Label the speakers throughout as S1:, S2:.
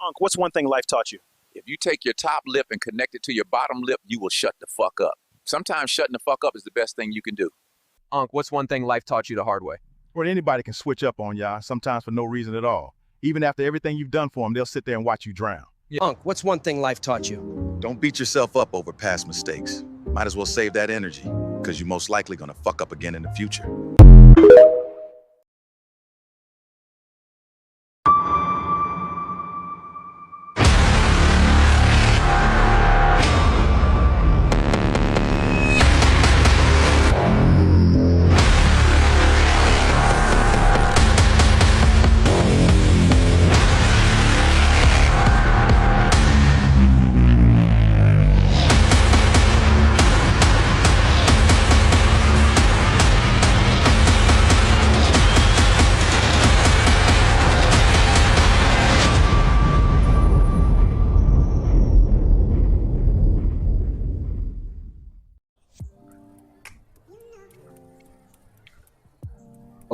S1: Unc, what's one thing life taught you?
S2: If you take your top lip and connect it to your bottom lip, you will shut the fuck up. Sometimes shutting the fuck up is the best thing you can do.
S3: Unc, what's one thing life taught you the hard way?
S4: Or anybody can switch up on y'all, sometimes for no reason at all. Even after everything you've done for them, they'll sit there and watch you drown.
S5: Unc, what's one thing life taught you?
S6: Don't beat yourself up over past mistakes. Might as well save that energy, because you're most likely gonna fuck up again in the future.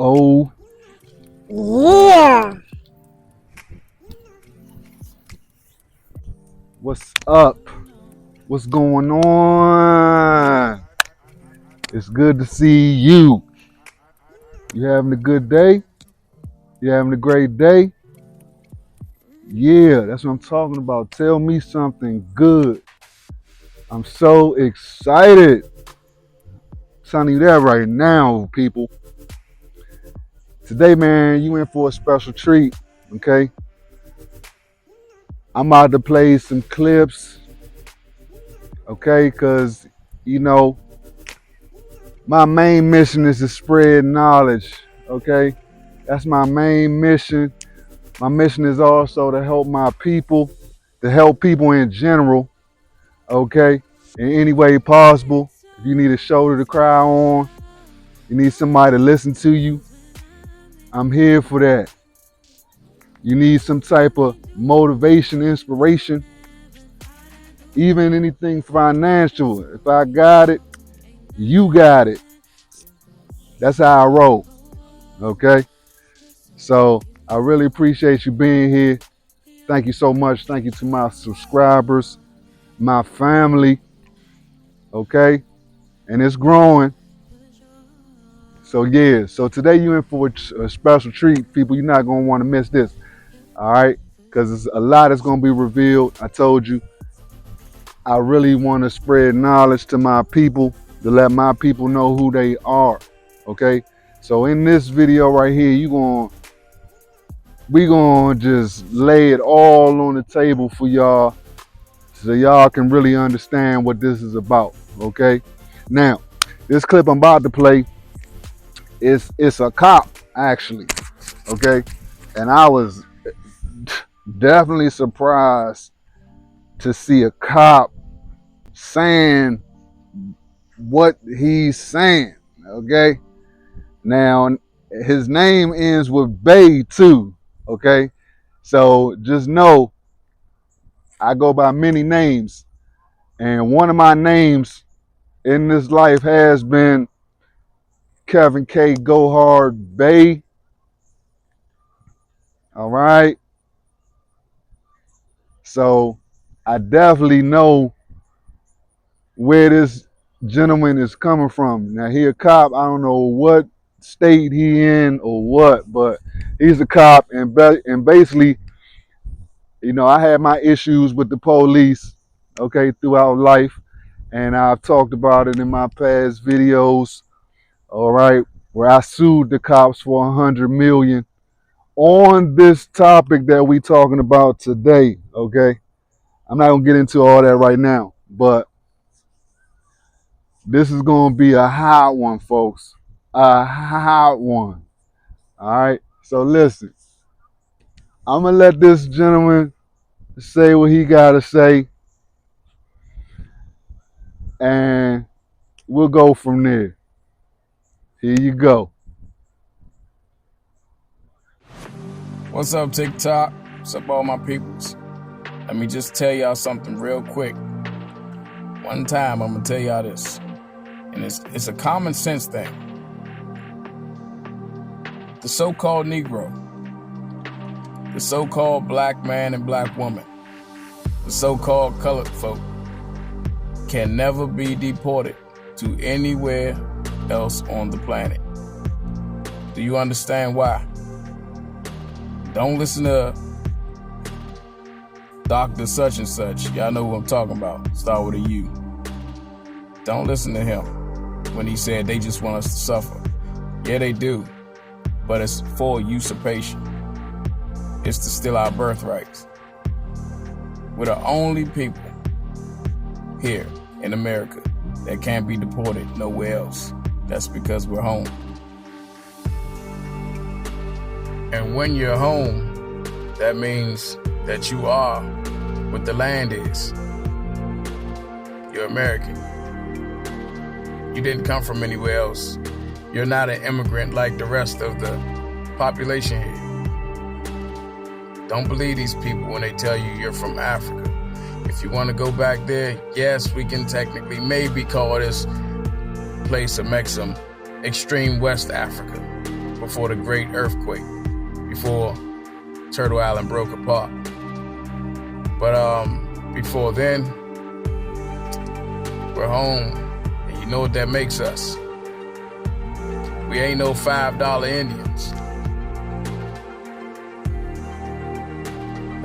S7: Oh, yeah. What's up? What's going on? It's good to see you. You having a good day? You having a great day? Yeah, that's what I'm talking about. Tell me something good. I'm so excited. I'm telling you that right now, people. Today, man, you in for a special treat, okay? I'm about to play some clips, okay? Because, you know, my main mission is to spread knowledge, okay? That's my main mission. My mission is also to help my people, to help people in general, okay? In any way possible. If you need a shoulder to cry on, you need somebody to listen to you, I'm here for that. You need some type of motivation, inspiration, even anything financial. If I got it, you got it. That's how I roll, okay? So I really appreciate you being here. Thank you so much. Thank you to my subscribers, my family, okay? And it's growing. So yeah, so today you in for a special treat, people. You're not gonna wanna miss this, all right? Because a lot is gonna be revealed. I told you, I really wanna spread knowledge to my people, to let my people know who they are, okay? So in this video right here, we gonna just lay it all on the table for y'all so y'all can really understand what this is about, okay? Now, this clip I'm about to play, it's a cop, actually, okay? And I was definitely surprised to see a cop saying what he's saying, okay? Now, his name ends with Bay too, okay? So just know I go by many names, and one of my names in this life has been Kevin K. Gohard Bay. All right. So I definitely know where this gentleman is coming from. Now he a cop. I don't know what state he in or what, but he's a cop, and basically, you know, I had my issues with the police, okay, throughout life, and I've talked about it in my past videos. All right, where I sued the cops for $100 million on this topic that we talking about today, okay? I'm not gonna get into all that right now, but this is gonna be a hot one, folks. A hot one. All right, so listen, I'm gonna let this gentleman say what he gotta say, and we'll go from there. Here you go.
S8: What's up, TikTok? What's up, all my peoples? Let me just tell y'all something real quick. One time, I'm gonna tell y'all this, and it's a common sense thing. The so-called Negro the so-called black man and black woman, the so-called colored folk, can never be deported to anywhere else on the planet. Do you understand why? Don't listen to Dr. Such and Such. Y'all know who I'm talking about. Start with a U. Don't listen to him when he said they just want us to suffer. Yeah, they do. But it's for usurpation. It's to steal our birthrights. We're the only people here in America that can't be deported nowhere else. That's because we're home. And when you're home, that means that you are what the land is. You're American. You didn't come from anywhere else. You're not an immigrant like the rest of the population here. Don't believe these people when they tell you you're from Africa. If you want to go back there, yes, we can technically maybe call this place or make some extreme West Africa before the great earthquake, before Turtle Island broke apart. But before then, we're home, and you know what that makes us. We ain't no $5 Indians.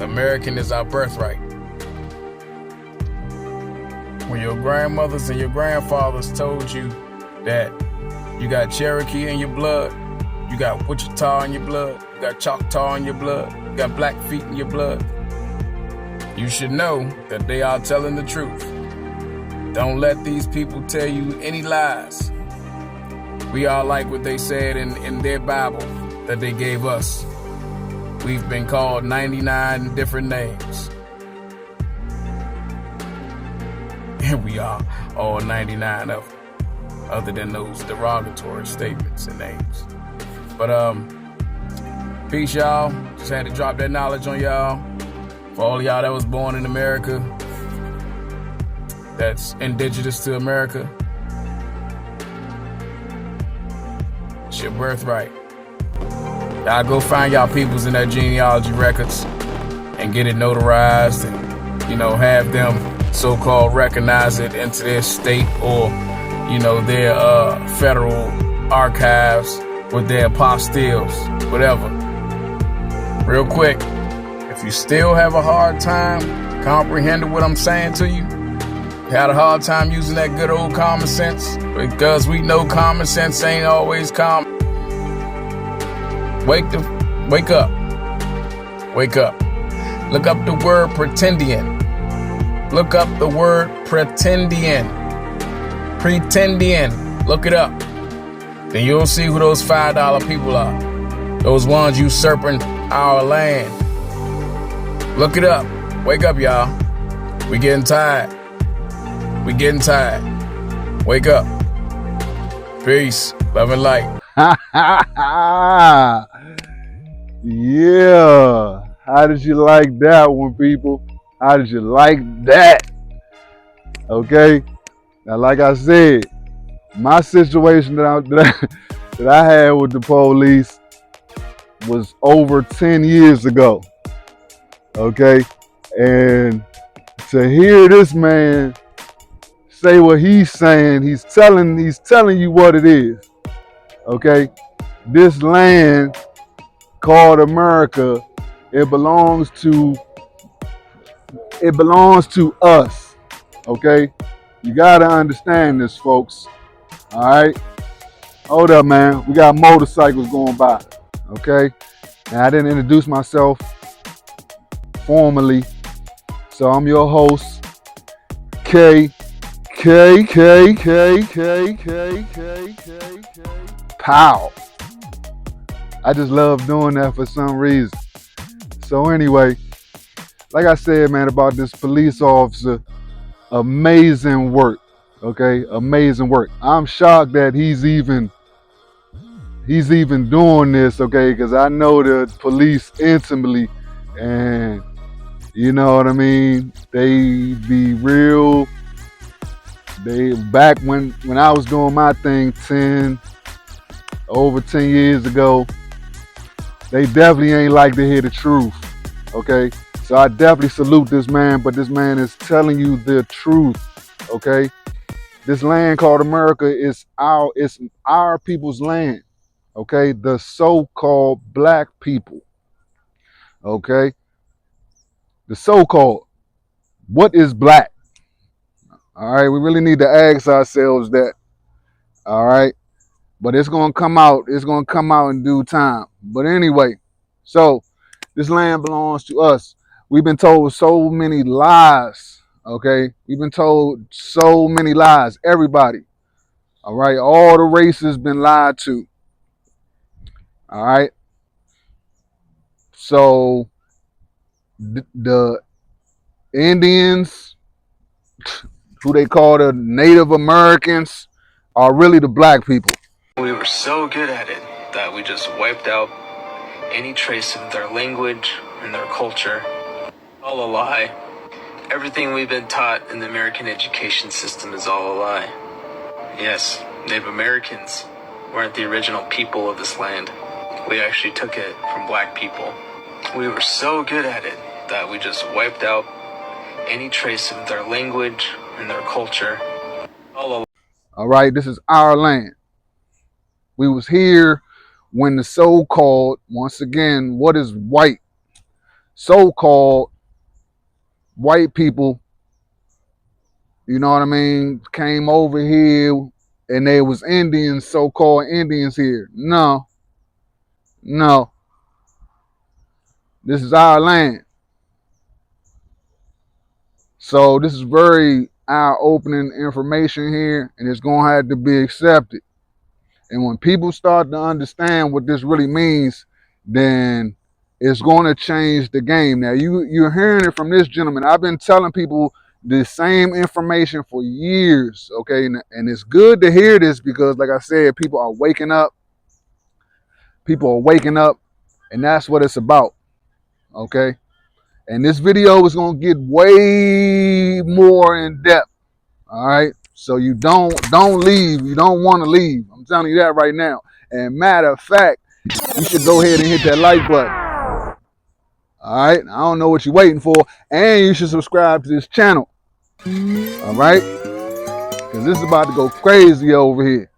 S8: American is our birthright. When your grandmothers and your grandfathers told you that you got Cherokee in your blood, you got Wichita in your blood, you got Choctaw in your blood, you got Blackfeet in your blood, you should know that they are telling the truth. Don't let these people tell you any lies. We are like what they said in their Bible that they gave us. We've been called 99 different names. And we are all 99 of them, other than those derogatory statements and names. But peace, y'all. Just had to drop that knowledge on y'all. For all of y'all that was born in America, that's indigenous to America, it's your birthright. Y'all go find y'all peoples in their genealogy records and get it notarized and, have them so-called recognize it into their state or, their federal archives with their apostilles, whatever. Real quick, if you still have a hard time comprehending what I'm saying to you, had a hard time using that good old common sense, because we know common sense ain't always common. Wake up. Wake up. Look up the word pretendian. Look up the word pretendian. Pretendian. Look it up. Then you'll see who those $5 people are. Those ones usurping our land. Look it up. Wake up, y'all. We getting tired. We getting tired. Wake up. Peace. Love and light.
S7: Yeah. How did you like that one, people? How did you like that? Okay. Now, like I said, my situation that I had with the police was over 10 years ago. Okay. And to hear this man say what he's saying, he's telling you what it is. Okay. This land called America, it belongs to us. Okay. You gotta understand this, folks. All right. Hold up, man. We got motorcycles going by. Okay. Now, I didn't introduce myself formally, so I'm your host, K. Pow. I just love doing that for some reason. So anyway, like I said, man, about this police officer, amazing work. Okay, amazing work. I'm shocked that he's even doing this. Okay, because I know the police intimately, and you know what I mean. They be real. They back when I was doing my thing over 10 years ago. they definitely ain't like to hear the truth, okay? So I definitely salute this man, but this man is telling you the truth, okay? This land called America is our people's land, okay? The so-called black people, okay? The so-called, what is black? All right, we really need to ask ourselves that, all right? But it's gonna come out, in due time. But anyway, so this land belongs to us. We've been told so many lies, okay? We've been told so many lies, everybody, all right? All the races been lied to, all right? So the Indians, who they call the Native Americans, are really the black people.
S1: We were so good at it that we just wiped out any trace of their language and their culture. All a lie. Everything we've been taught in the American education system is all a lie. Yes, Native Americans weren't the original people of this land. We actually took it from black people. We were so good at it that we just wiped out any trace of their language and their culture. All
S7: right, this is our land. We was here when the so-called, once again, what is white? So-called white people, you know what I mean, came over here and there was Indians, so-called Indians here. No. This is our land. So this is very eye-opening information here, and it's gonna have to be accepted. And when people start to understand what this really means, then it's going to change the game. Now, you're hearing it from this gentleman. I've been telling people the same information for years, okay? And it's good to hear this because, like I said, people are waking up. People are waking up, and that's what it's about, okay? And this video is going to get way more in depth, all right? So you don't leave. You don't want to leave. I'm telling you that right now. And matter of fact, you should go ahead and hit that like button. All right? I don't know what you're waiting for. And you should subscribe to this channel. All right? Because this is about to go crazy over here.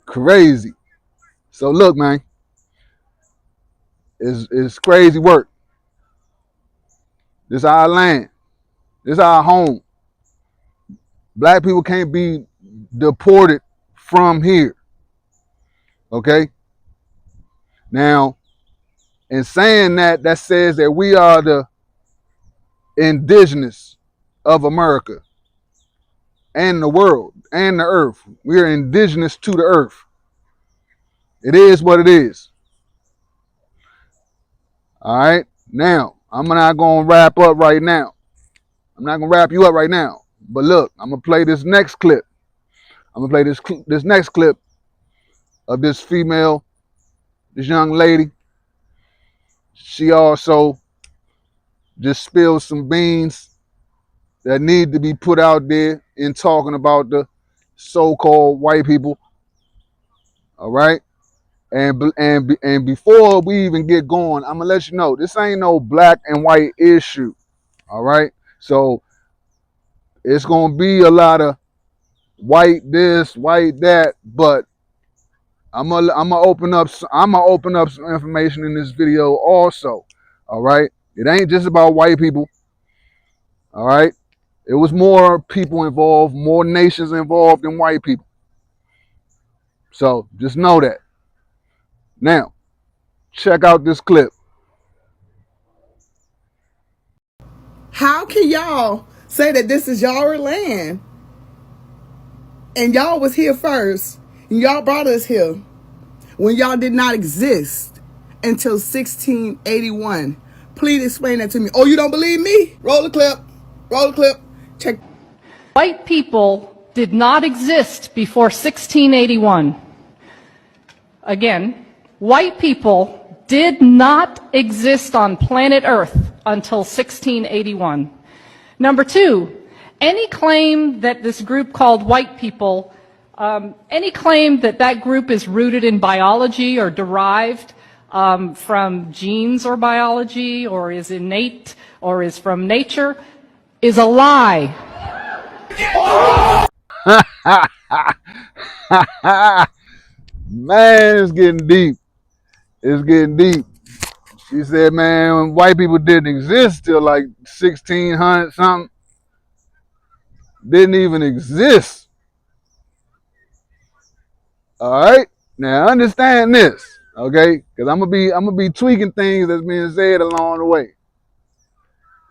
S7: Crazy. So look, man. It's crazy work. This is our land. This is our home. Black people can't be deported from here. Okay? Now, in saying that, that says that we are the indigenous of America and the world and the earth. We are indigenous to the earth. It is what it is. All right? Now, I'm not going to wrap up right now. I'm not going to wrap you up right now. But look, I'm going to play this next clip. I'm going to play this next clip of this female, this young lady. She also just spilled some beans that need to be put out there in talking about the so-called white people. All right? And before we even get going, I'm going to let you know, this ain't no black and white issue. All right? So it's going to be a lot of white this, white that, but I'm gonna open up some information in this video also. All right? It ain't just about white people. All right? It was more people involved, more nations involved than white people. So just know that. Now, check out this clip.
S9: How can y'all say that this is y'all land and y'all was here first and y'all brought us here when y'all did not exist until 1681? Please explain that to me. Oh, you don't believe me? Roll the clip. Roll the clip. Check.
S10: White people did not exist before 1681. Again, white people did not exist on planet Earth until 1681. Number two, any claim that this group called white people Any claim that that group is rooted in biology or derived from genes or biology or is innate or is from nature is a lie.
S7: Man, it's getting deep. It's getting deep. She said, man, white people didn't exist till like 1600 something. Didn't even exist. All right. Now understand this, okay? Because I'm gonna be tweaking things that's being said along the way.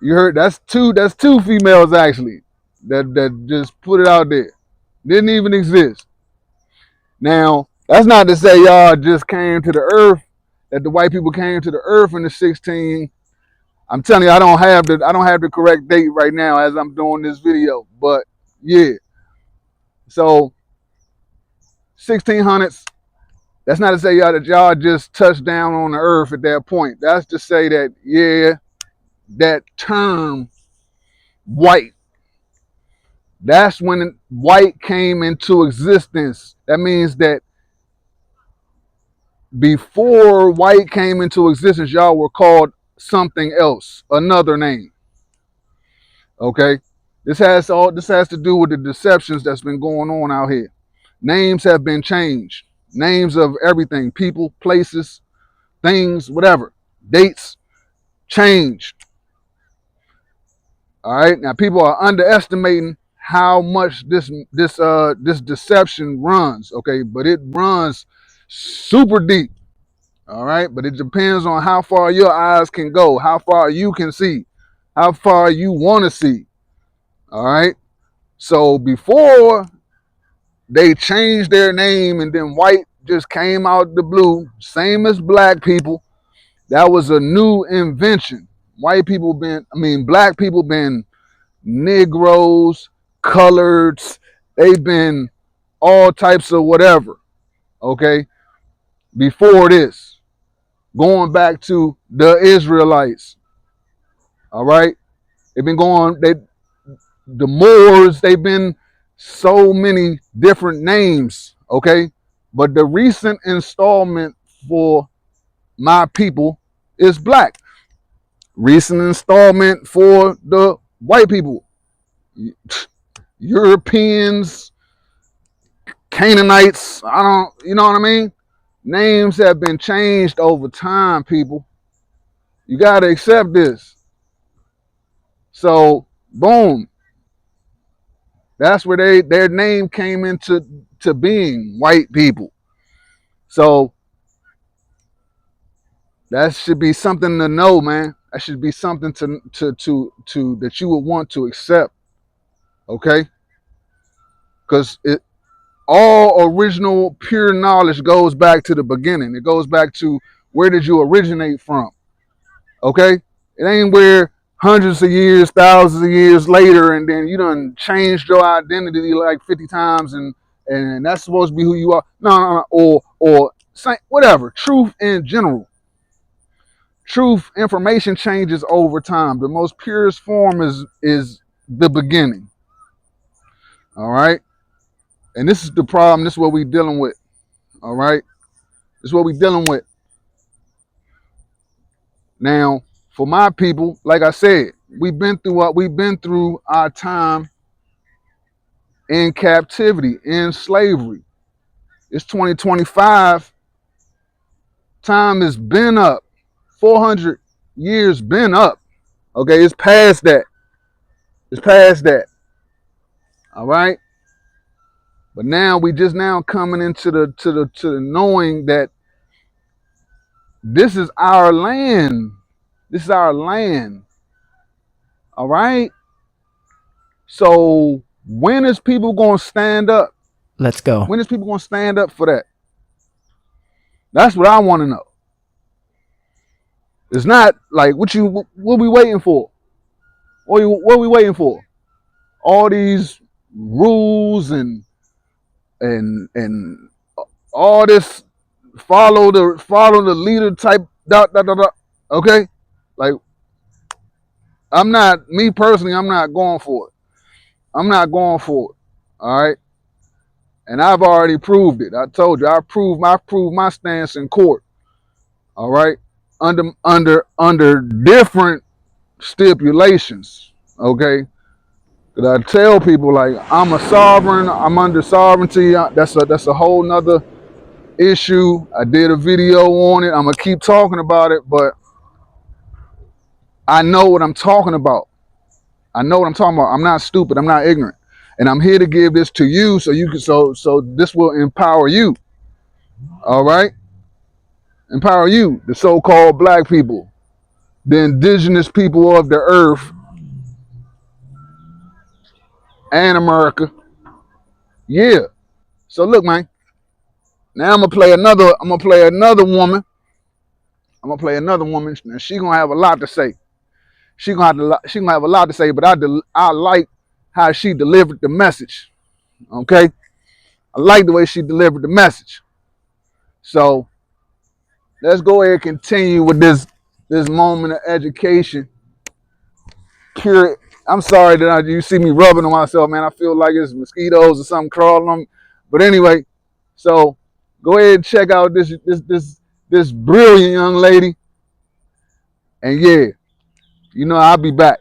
S7: You heard that's two females actually that just put it out there. Didn't even exist. Now, that's not to say y'all just came to the earth, that the white people came to the earth in the 16. I'm telling you, I don't have the correct date right now as I'm doing this video, but yeah. So 1600s, that's not to say y'all just touched down on the earth at that point. That's to say that, yeah, that term white, that's when white came into existence. That means that before white came into existence, y'all were called something else, another name. Okay? This has to do with the deceptions that's been going on out here. Names have been changed. Names of everything, people, places, things, whatever. Dates changed. All right? Now people are underestimating how much this deception runs, okay? But it runs super deep. All right, but it depends on how far your eyes can go, how far you can see, how far you want to see. All right, so before they changed their name and then white just came out the blue, same as black people, that was a new invention. Black people been Negroes, coloreds, they've been all types of whatever, okay, before this. Going back to the Israelites, all right? They've been the Moors, they've been so many different names, okay? But the recent installment for my people is black. Recent installment for the white people, Europeans, Canaanites, you know what I mean? Names have been changed over time, people. You got to accept this. So, boom. That's where their name came into being, white people. So, that should be something to know, man. That should be something to that you would want to accept. Okay? Because all original pure knowledge goes back to the beginning. It goes back to where did you originate from? Okay? It ain't where hundreds of years, thousands of years later, and then you done changed your identity like 50 times, and that's supposed to be who you are. No, or whatever. Truth in general. Truth, information changes over time. The most purest form is the beginning. All right? And this is the problem. This is what we're dealing with. All right? This is what we're dealing with. Now, for my people, like I said, we've been through our time in captivity, in slavery. It's 2025. Time has been up. 400 years been up. Okay, it's past that. It's past that. All right. But now we just now coming into the knowing that this is our land. This is our land. All right. So when is people gonna stand up?
S5: Let's go.
S7: When is people gonna stand up for that? That's what I want to know. It's not like what we waiting for? What are we waiting for? All these rules and all this follow the leader type dot. Okay? Like me personally, I'm not going for it. I'm not going for it. All right? And I've already proved it. I told you, I proved my stance in court. All right, under different stipulations. Okay, because I tell people like I'm a sovereign. I'm under sovereignty. That's a whole nother issue. I did a video on it. I'm gonna keep talking about it, but I know what I'm talking about. I know what I'm talking about. I'm not stupid. I'm not ignorant, and I'm here to give this to you so you can so this will empower you. All right, empower you, the so-called black people, the indigenous people of the earth and America. Yeah. So look, man. Now I'm gonna play another. I'm gonna play another woman. I'm gonna play another woman, and she gonna have a lot to say. She gonna have a lot to say. But I like how she delivered the message. Okay, I like the way she delivered the message. So let's go ahead and continue with this moment of education. I'm sorry that you see me rubbing on myself, man. I feel like it's mosquitoes or something crawling on me. But anyway, so go ahead and check out this brilliant young lady. And yeah, you know, I'll be back.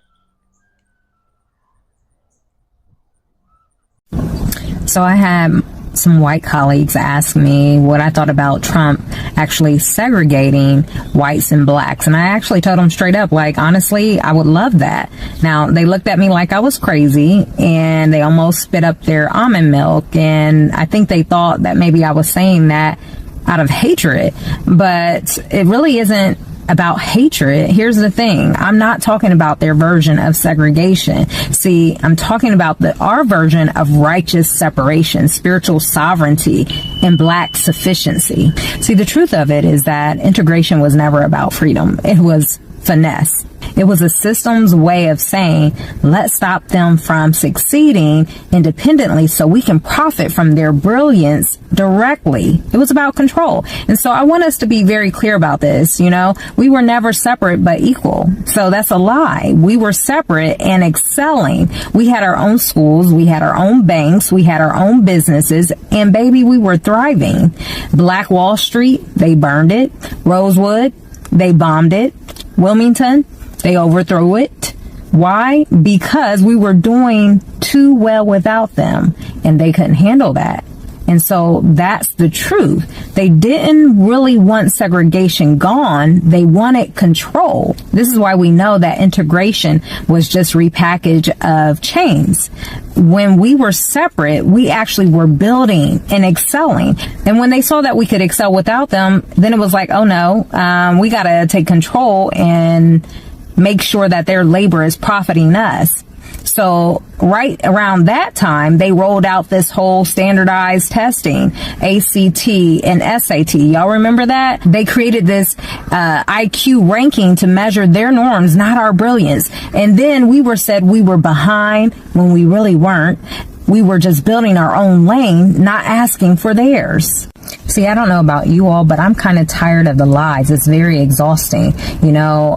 S11: So I had some white colleagues ask me what I thought about Trump actually segregating whites and blacks. And I actually told them straight up, like, honestly, I would love that. Now, they looked at me like I was crazy and they almost spit up their almond milk. And I think they thought that maybe I was saying that out of hatred, but it really isn't about hatred. Here's the thing. I'm not talking about their version of segregation. See, I'm talking about our version of righteous separation, spiritual sovereignty, and black sufficiency. See, the truth of it is that integration was never about freedom. It was finesse. It was a system's way of saying, let's stop them from succeeding independently so we can profit from their brilliance directly. It was about control. And so I want us to be very clear about this. You know, we were never separate but equal. So that's a lie. We were separate and excelling. We had our own schools. We had our own banks. We had our own businesses. And baby, we were thriving. Black Wall Street, they burned it. Rosewood, they bombed it. Wilmington, they overthrew it. Why? Because we were doing too well without them, and they couldn't handle that. And so that's the truth. They didn't really want segregation gone. They wanted control. This is why we know that integration was just repackage of chains. When we were separate, we actually were building and excelling. And when they saw that we could excel without them, then it was like, oh no, we got to take control and make sure that their labor is profiting us. So right around that time, they rolled out this whole standardized testing, ACT and SAT. Y'all remember that? They created this IQ ranking to measure their norms, not our brilliance. And then we were said we were behind when we really weren't. We were just building our own lane, not asking for theirs. See, I don't know about you all, but I'm kind of tired of the lies. It's very exhausting, you know,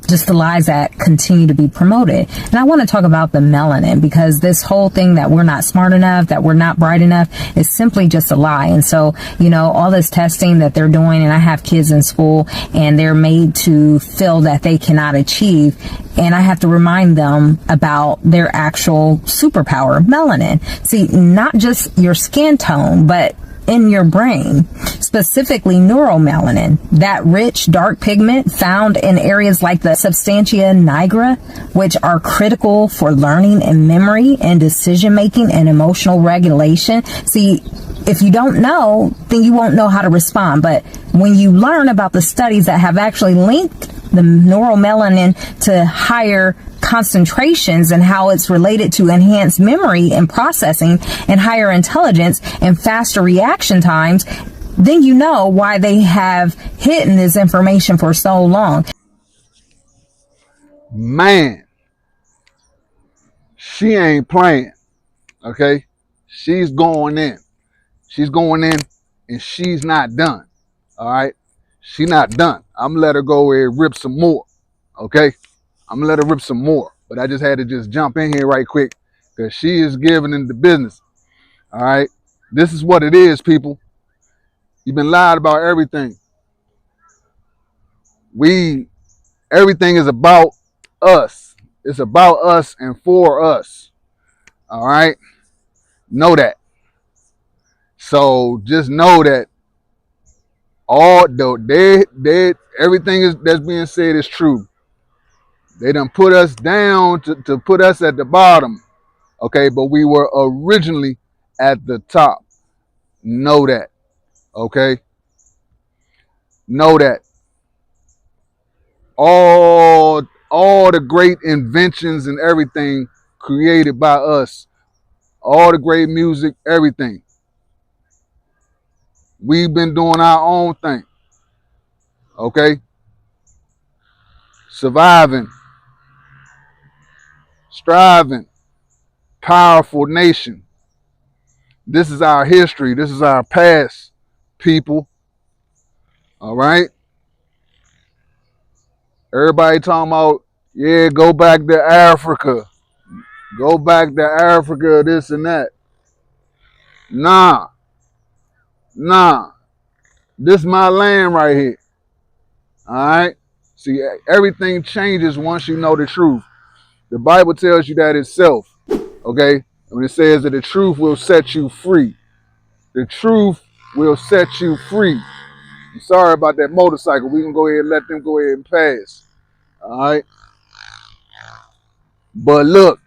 S11: just the lies that continue to be promoted. And I want to talk about the melanin, because this whole thing that we're not smart enough, that we're not bright enough, is simply just a lie. And so, you know, all this testing that they're doing, and I have kids in school, and they're made to feel that they cannot achieve. And I have to remind them about their actual superpower, melanin. See, not just your skin tone, but in your brain, specifically neuromelanin, that rich dark pigment found in areas like the substantia nigra, which are critical for learning and memory and decision making and emotional regulation. See, if you don't know, then you won't know how to respond. But when you learn about the studies that have actually linked the neuromelanin to higher concentrations and how it's related to enhanced memory and processing and higher intelligence and faster reaction times, then you know why they have hidden this information for so long.
S7: Man, she ain't playing, okay? She's going in. She's going in, and she's not done, all right? She's not done. I'm gonna let her go and rip some more, okay? I'm gonna let her rip some more, but I just had to just jump in here right quick because she is giving in the business. All right. This is what it is, people. You've been lied about everything. Everything is about us. It's about us and for us. All right? Know that. So just know that everything that's being said is true. They done put us down to put us at the bottom. Okay, but we were originally at the top. Know that. Okay? Know that. All the great inventions and everything created by us. All the great music, everything. We've been doing our own thing. Okay? Surviving. Striving. Powerful nation. This is our history. This is our past, people. All right? Everybody talking about, yeah, go back to Africa. Go back to Africa, this and that. Nah. This is my land right here. All right? See, everything changes once you know the truth. The Bible tells you that itself. Okay? When it says that the truth will set you free. The truth will set you free. I'm sorry about that motorcycle. We can go ahead and let them go ahead and pass. All right? But look,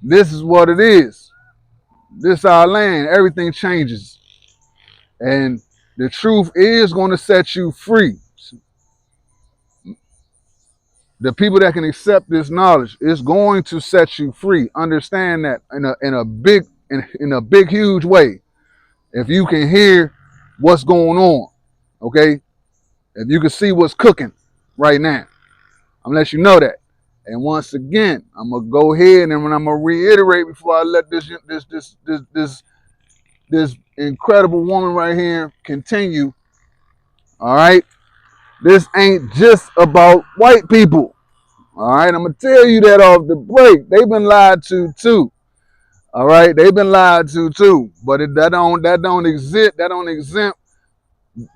S7: this is what it is. This is our land. Everything changes. And the truth is going to set you free. The people that can accept this knowledge is going to set you free. Understand that in a big, huge way. If you can hear what's going on, okay? If you can see what's cooking right now, I'm gonna let you know that. And once again, I'm gonna go ahead and I'm gonna reiterate before I let this incredible woman right here continue. All right, this ain't just about white people. All right, I'm gonna tell you that off the break. They've been lied to too. All right, they've been lied to too. But that don't exempt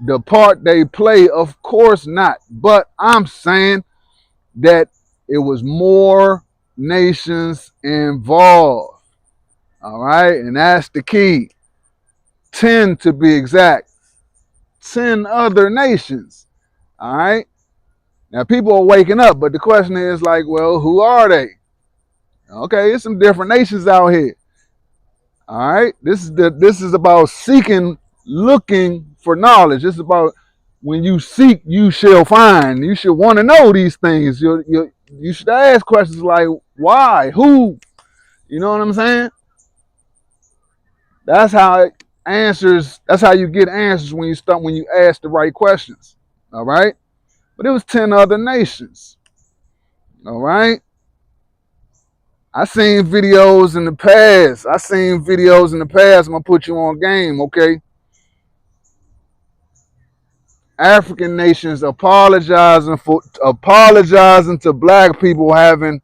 S7: the part they play. Of course not. But I'm saying that it was more nations involved. All right, and that's the key. 10 to be exact. 10 other nations. All right. Now people are waking up, but the question is like, well, who are they? Okay, there's some different nations out here. All right. This is about seeking, looking for knowledge. This is about when you seek, you shall find. You should want to know these things. You should ask questions like why, who. You know what I'm saying? That's how you get answers when you ask the right questions. All right? But it was 10 other nations. All right? I seen videos in the past. I'm gonna put you on game, okay? African nations apologizing to black people having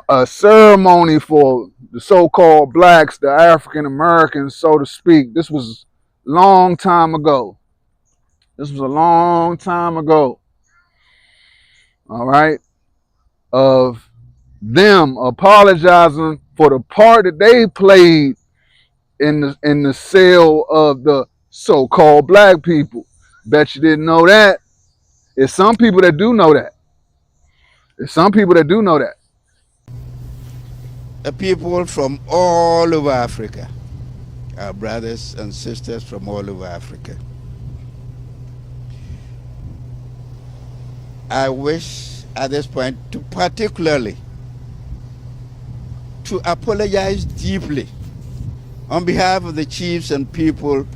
S7: a ceremony for the so-called blacks, the African Americans, so to speak. This was a long time ago. All right, of them apologizing for the part that they played in the sale of the so-called black people. Bet you didn't know that. There's some people that do know that.
S12: The people from all over Africa, our brothers and sisters from all over Africa. I wish at this point to particularly to apologize deeply on behalf of the chiefs and people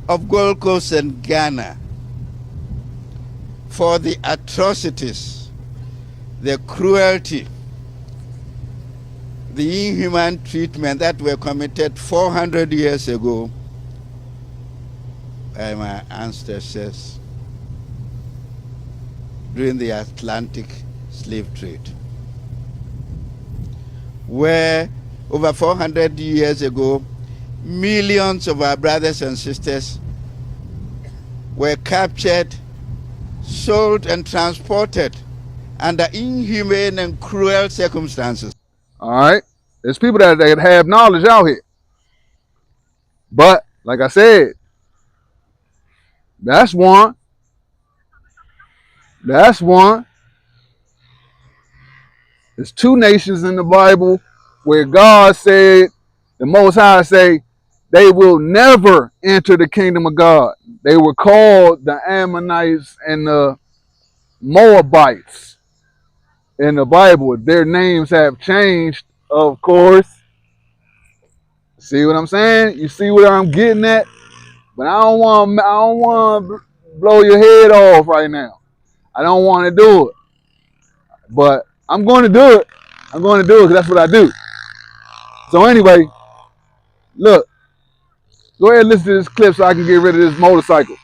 S12: of Gold Coast and Ghana for the atrocities, the cruelty, the inhuman treatment that were committed 400 years ago by my ancestors during the Atlantic slave trade, where over 400 years ago, millions of our brothers and sisters were captured, sold, and transported under inhumane and cruel circumstances.
S7: All right? There's people that have knowledge out here. But, like I said, that's one. That's one. There's two nations in the Bible where God said, the Most High say, they will never enter the kingdom of God. They were called the Ammonites and the Moabites in the Bible. Their names have changed, of course. See what I'm saying? You see what I'm getting at? But I don't want to blow your head off right now. I don't want to do it. But I'm going to do it. I'm going to do it because that's what I do. So anyway, look. Go ahead and listen to this clip so I can get rid of this motorcycle.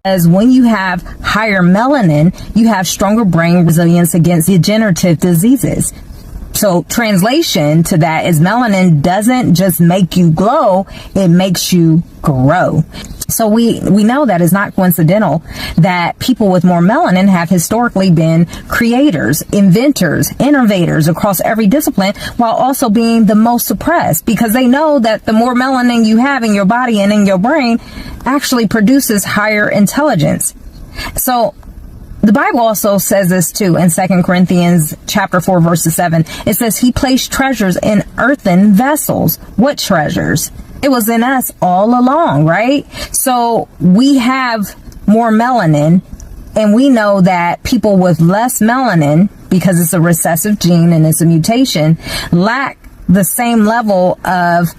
S11: As when you have higher melanin, you have stronger brain resilience against degenerative diseases. So translation to that is melanin doesn't just make you glow, it makes you grow. So we know that it's not coincidental that people with more melanin have historically been creators, inventors, innovators across every discipline, while also being the most suppressed, because they know that the more melanin you have in your body and in your brain actually produces higher intelligence. So the Bible also says this too in 2 Corinthians chapter 4, verse 7. It says he placed treasures in earthen vessels. What treasures? It was in us all along, right? So we have more melanin, and we know that people with less melanin, because it's a recessive gene and it's a mutation, lack the same level of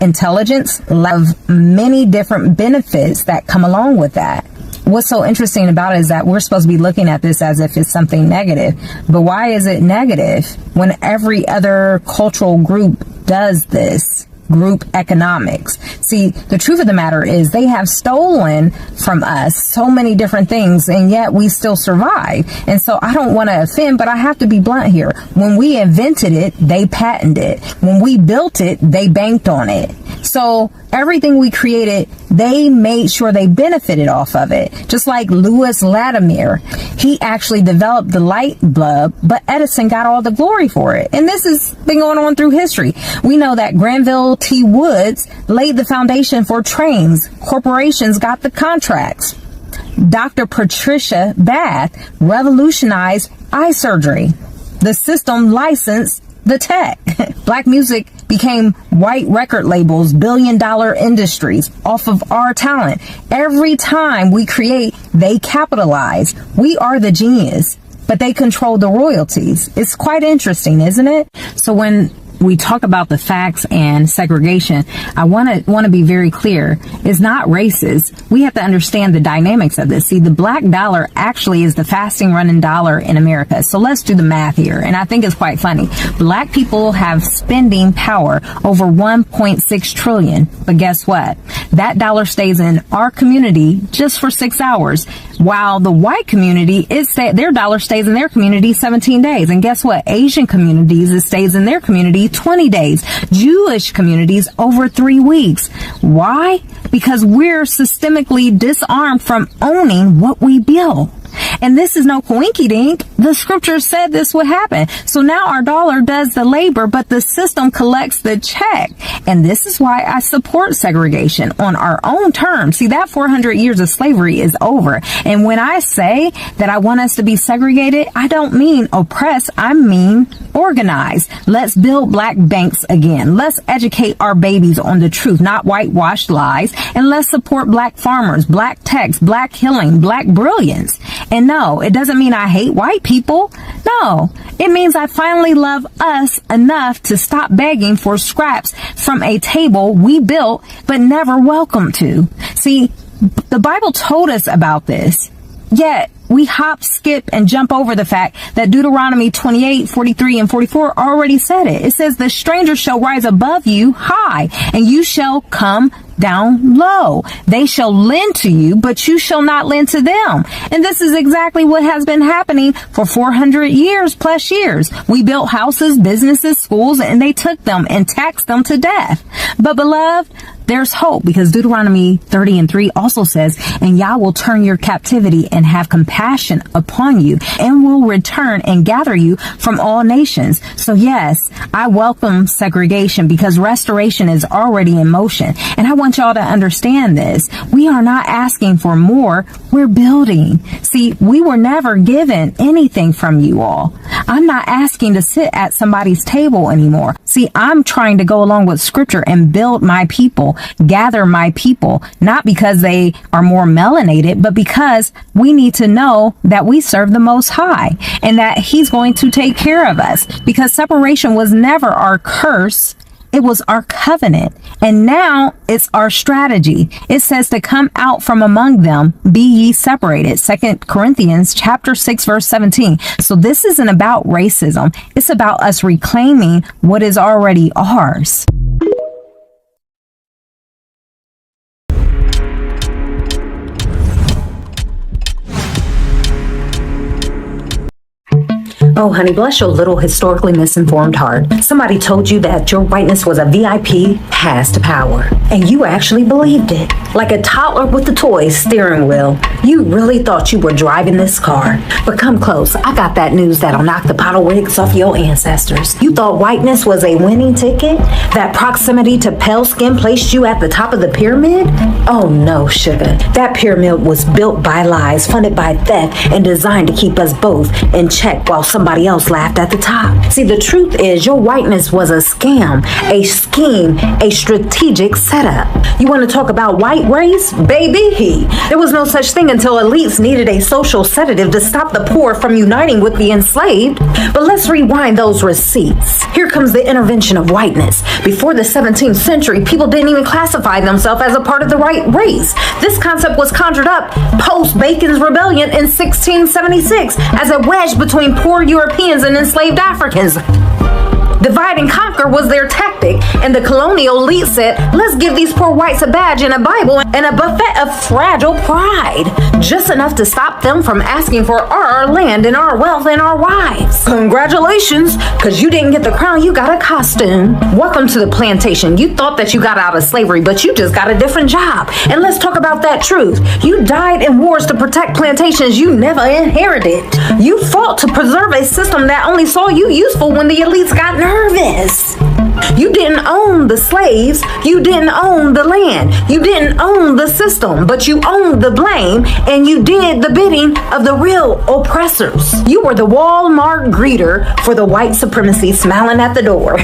S11: intelligence, of many different benefits that come along with that. What's so interesting about it is that we're supposed to be looking at this as if it's something negative. But why is it negative when every other cultural group does this? Group economics. See, the truth of the matter is they have stolen from us so many different things, and yet we still survive. And so I don't want to offend, but I have to be blunt here. When we invented it, they patented it. When we built it, they banked on it. So everything we created, they made sure they benefited off of it. Just like Louis Latimer, he actually developed the light bulb, but Edison got all the glory for it. And this has been going on through history. We know that Granville T. Woods laid the foundation for trains. Corporations got the contracts. Dr. Patricia Bath revolutionized eye surgery. The system licensed the tech. Black music became white record labels, billion-dollar industries off of our talent. Every time we create, they capitalize. We are the genius, but they control the royalties. It's quite interesting, isn't it? So when we talk about the facts and segregation, I want to be very clear. It's not racist. We have to understand the dynamics of this. See, the black dollar actually is the fastest running dollar in America. So let's do the math here. And I think it's quite funny. Black people have spending power over 1.6 trillion. But guess what? That dollar stays in our community just for 6 hours, while the white community, their dollar stays in their community 17 days. And guess what? Asian communities, it stays in their community 20 days. Jewish communities over 3 weeks. Why? Because we're systemically disarmed from owning what we build. And this is no coinky dink. The scripture said this would happen. So now our dollar does the labor, but the system collects the check. And this is why I support segregation on our own terms. See, that 400 years of slavery is over. And when I say that I want us to be segregated, I don't mean oppress. I mean organize. Let's build black banks again. Let's educate our babies on the truth, not whitewashed lies. And let's support black farmers, black techs, black healing, black brilliance. And no, it doesn't mean I hate white people. No, it means I finally love us enough to stop begging for scraps from a table we built but never welcomed to. See, the Bible told us about this, yet we hop, skip, and jump over the fact that Deuteronomy 28, 43, and 44 already said it. It says, the stranger shall rise above you high, and you shall come down low. They shall lend to you, but you shall not lend to them. And this is exactly what has been happening for 400 years plus years. We built houses, businesses, schools, and they took them and taxed them to death. But beloved, there's hope, because Deuteronomy 30:3 also says, and Yah will turn your captivity and have compassion upon you, and will return and gather you from all nations. So yes, I welcome segregation, because restoration is already in motion. And I want y'all to understand this. We are not asking for more. We're building. See, we were never given anything from you all. I'm not asking to sit at somebody's table anymore. See, I'm trying to go along with scripture and build my people, gather my people, not because they are more melanated, but because we need to know that we serve the Most High and that He's going to take care of us, because separation was never our curse. It was our covenant. And now it's our strategy. It says to come out from among them, be ye separated. 2 Corinthians chapter 6, verse 17. So this isn't about racism. It's about us reclaiming what is already ours. Oh, honey, bless your little historically misinformed heart. Somebody told you that your whiteness was a VIP pass to power, and you actually believed it. Like a toddler with the toy steering wheel, you really thought you were driving this car. But come close, I got that news that'll knock the bottle wigs off your ancestors. You thought whiteness was a winning ticket? That proximity to pale skin placed you at the top of the pyramid? Oh no, sugar. That pyramid was built by lies, funded by theft, and designed to keep us both in check while somebody else laughed at the top. See, the truth is your whiteness was a scam, a scheme, a strategic setup. You want to talk about white race? Baby, there was no such thing until elites needed a social sedative to stop the poor from uniting with the enslaved. But let's rewind those receipts. Here comes the intervention of whiteness. Before the 17th century, people didn't even classify themselves as a part of the white race. This concept was conjured up post-Bacon's Rebellion in 1676 as a wedge between poor Europeans and enslaved Africans. Divide and conquer was their tactic, and the colonial elite said, let's give these poor whites a badge and a Bible and a buffet of fragile pride, just enough to stop them from asking for our land and our wealth and our wives. Congratulations, because you didn't get the crown, you got a costume. Welcome to the plantation. You thought that you got out of slavery, but you just got a different job. And let's talk about that truth. You died in wars to protect plantations you never inherited. You fought to preserve a system that only saw you useful when the elites got nervous. You didn't own the slaves. You didn't own the land. You didn't own the system, but you owned the blame, and you did the bidding of the real oppressors. You were the Walmart greeter for the white supremacy smiling at the door.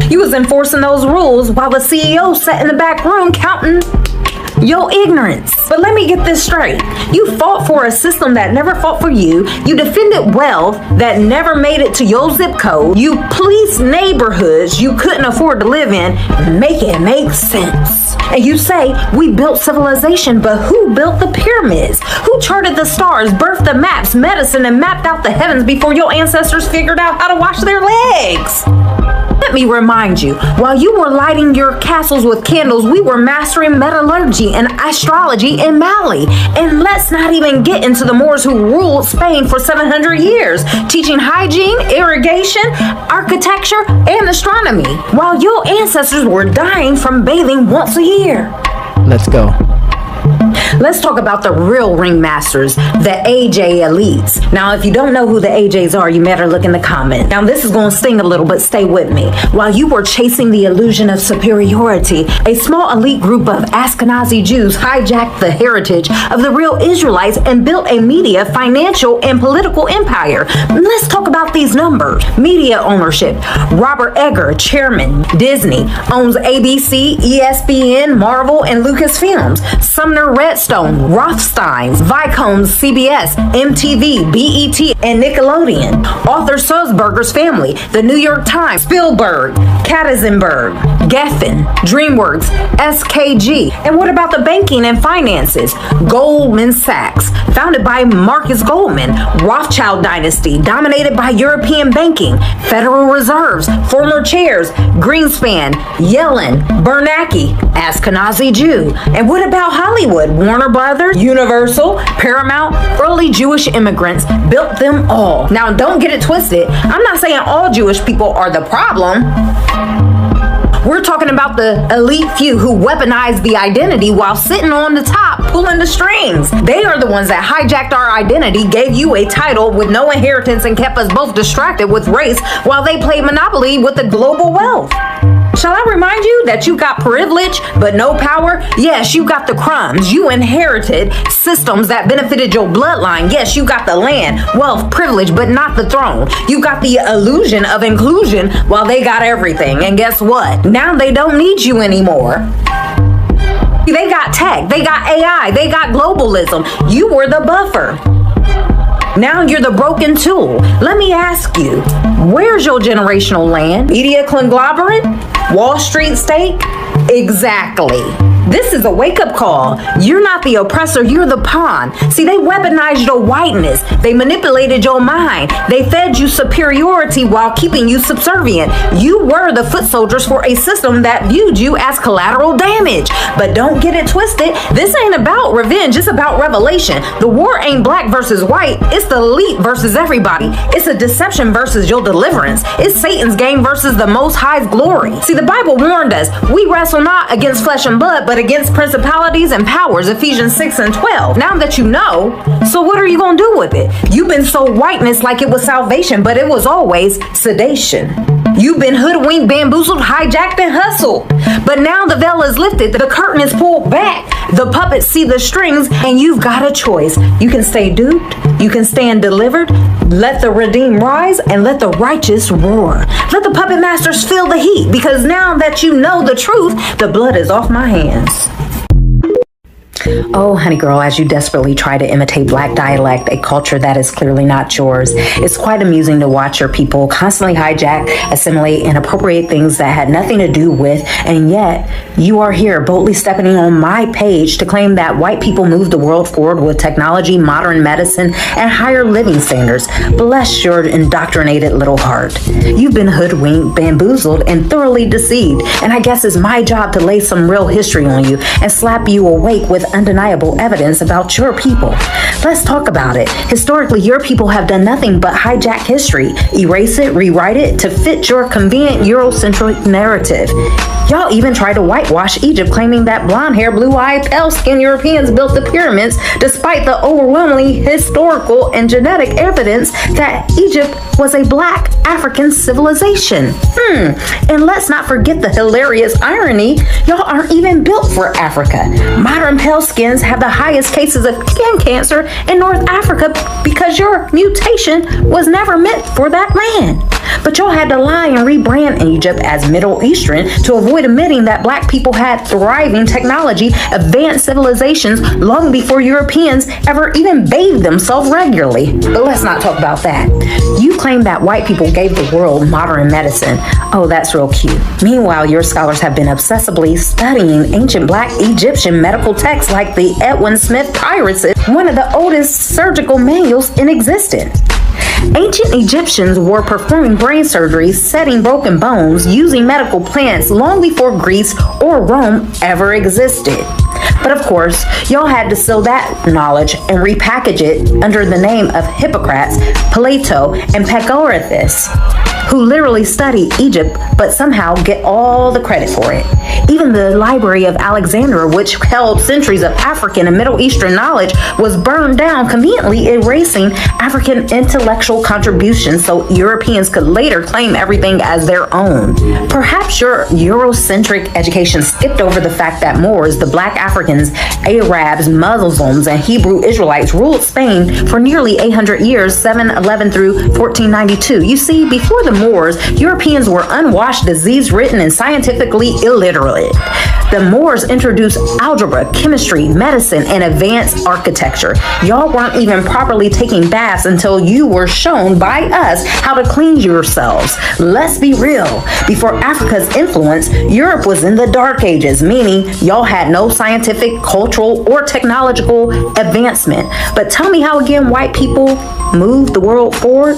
S11: You was enforcing those rules while the CEO sat in the back room counting your ignorance. But let me get this straight. You fought for a system that never fought for you. You defended wealth that never made it to your zip code. You policed neighborhoods you couldn't afford to live in. Make it make sense. And you say, we built civilization, but who built the pyramids? Who charted the stars, birthed the maps, medicine, and mapped out the heavens before your ancestors figured out how to wash their legs? Let me remind you, while you were lighting your castles with candles, we were mastering metallurgy and astrology in Mali. And let's not even get into the Moors who ruled Spain for 700 years, teaching hygiene, irrigation, architecture, and astronomy, while your ancestors were dying from bathing once a year.
S5: Let's go.
S11: Let's talk about the real ringmasters, the AJ elites. Now, if you don't know who the AJs are, you better look in the comments. Now, this is going to sting a little, but stay with me. While you were chasing the illusion of superiority, a small elite group of Ashkenazi Jews hijacked the heritage of the real Israelites and built a media, financial, and political empire. Let's talk about these numbers. Media ownership. Robert Eger, chairman, Disney, owns ABC, ESPN, Marvel, and Lucasfilms. Sumner Redstone Flintstone, Rothsteins, Viacom, CBS, MTV, BET, and Nickelodeon. Arthur Sulzberger's family, the New York Times, Spielberg, Katzenberg, Geffen, DreamWorks, SKG. And what about the banking and finances? Goldman Sachs, founded by Marcus Goldman, Rothschild dynasty, dominated by European banking, Federal Reserves, former chairs, Greenspan, Yellen, Bernanke, Ashkenazi Jew. And what about Hollywood? Warner Brothers, Universal, Paramount, early Jewish immigrants built them all. Now, don't get it twisted. I'm not saying all Jewish people are the problem. We're talking about the elite few who weaponized the identity while sitting on the top, pulling the strings. They are the ones that hijacked our identity, gave you a title with no inheritance, and kept us both distracted with race while they played Monopoly with the global wealth. Shall I remind you that you got privilege but no power? Yes, you got the crumbs. You inherited systems that benefited your bloodline. Yes, you got the land, wealth, privilege, but not the throne. You got the illusion of inclusion while they got everything. And guess what? Now they don't need you anymore. They got tech, they got AI, they got globalism. You were the buffer. Now you're the broken tool. Let me ask you, where's your generational land? Media conglomerate? Wall Street stake? Exactly. This is a wake-up call. You're not the oppressor, you're the pawn. See, they weaponized your whiteness. They manipulated your mind. They fed you superiority while keeping you subservient. You were the foot soldiers for a system that viewed you as collateral damage. But don't get it twisted. This ain't about revenge, it's about revelation. The war ain't black versus white. It's the elite versus everybody. It's a deception versus your deliverance. It's Satan's game versus the Most High's glory. See, the Bible warned us, we wrestle not against flesh and blood, but against principalities and powers, Ephesians 6 and 12. Now that you know, so what are you gonna do with it? You've been so whiteness like it was salvation, but it was always sedation. You've been hoodwinked, bamboozled, hijacked, and hustled. But now the veil is lifted, the curtain is pulled back, the puppets see the strings, and you've got a choice. You can stay duped, you can stand delivered, let the redeemed rise, and let the righteous roar. Let the puppet masters feel the heat, because now that you know the truth, the blood is off my hands. Oh, honey girl, as you desperately try to imitate black dialect, a culture that is clearly not yours, it's quite amusing to watch your people constantly hijack, assimilate, and appropriate things that had nothing to do with, and yet you are here boldly stepping on my page to claim that white people moved the world forward with technology, modern medicine, and higher living standards. Bless your indoctrinated little heart. You've been hoodwinked, bamboozled, and thoroughly deceived, and I guess it's my job to lay some real history on you and slap you awake with undeniable evidence about your people. Let's talk about it. Historically, your people have done nothing but hijack history, erase it, rewrite it to fit your convenient Eurocentric narrative. Y'all even tried to whitewash Egypt, claiming that blonde-haired, blue-eyed, pale-skinned Europeans built the pyramids, despite the overwhelmingly historical and genetic evidence that Egypt was a black African civilization. And let's not forget the hilarious irony, y'all aren't even built for Africa. Modern pale skins have the highest cases of skin cancer in North Africa because your mutation was never meant for that land. But y'all had to lie and rebrand Egypt as Middle Eastern to avoid admitting that black people had thriving technology, advanced civilizations long before Europeans ever even bathed themselves regularly. But let's not talk about that. You claim that white people gave the world modern medicine. Oh, that's real cute. Meanwhile, your scholars have been obsessively studying ancient black Egyptian medical texts like the Edwin Smith Papyrus, one of the oldest surgical manuals in existence. Ancient Egyptians were performing brain surgeries, setting broken bones, using medical plants long before Greece or Rome ever existed. But of course, y'all had to steal that knowledge and repackage it under the name of Hippocrates, Plato, and Pythagoras, who literally studied Egypt but somehow get all the credit for it. Even the Library of Alexandria, which held centuries of African and Middle Eastern knowledge, was burned down, conveniently erasing African intellectual contributions so Europeans could later claim everything as their own. Perhaps your Eurocentric education skipped over the fact that Moors, the black Africans, Arabs, Muslims, and Hebrew Israelites ruled Spain for nearly 800 years, 711 through 1492. You see, before the the Moors, Europeans were unwashed, disease-ridden, and scientifically illiterate. The Moors introduced algebra, chemistry, medicine, and advanced architecture. Y'all weren't even properly taking baths until you were shown by us how to clean yourselves. Let's be real. Before Africa's influence, Europe was in the Dark Ages, meaning y'all had no scientific, cultural, or technological advancement. But tell me how again white people moved the world forward?